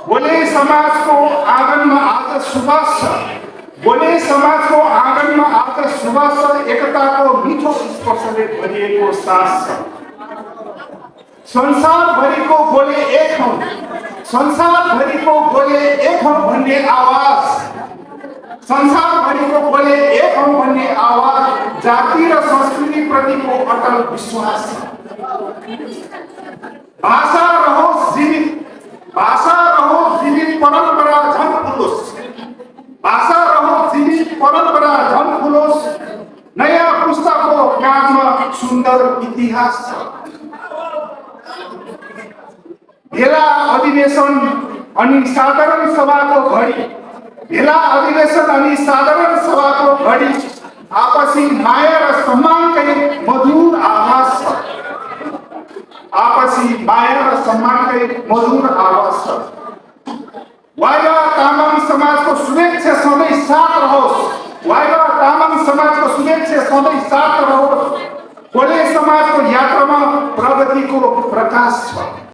बोले समाजको आँगनमा आज सुवास छ। बोले समाजको आँगनमा आज सुवास छ। एकताको मिठो स्पर्शले भरिएको सास छ। संसारभरिको बोले एक हौँ, संसारभरिको बोले एक हौँ भन्ने आवाज, संसारभरिको बोले एक हौँ भन्ने आवाज जाति र संस्कृति प्रतिको अटल विश्वास छ। भाषा रहोस् जीवित, भाषा रहोस् जीवित, परम्परा झन् फुलोस्, भाषा रहोस् जीवित, परम्परा झन् फुलोस्। नयाँ पुस्ताको काँधमा सुन्दर इतिहास छ। भेला अधिवेशन अनि साधारण सभाको घडी, भेला अधिवेशन अनि साधारण सभाको घडी आपसी माया र सम्मानकै मधुर आवाज छ। आपसी माया र सम्मानकै मधुर आवाज छ। वाइवा तामाङ समाजको शुभेच्छा सधैँ साथ रहोस्, वाइवा तामाङ समाजको शुभेच्छा सधैँ साथ रहोस्। बोले समाजको यात्रामा प्रगतिको प्रकाश छ।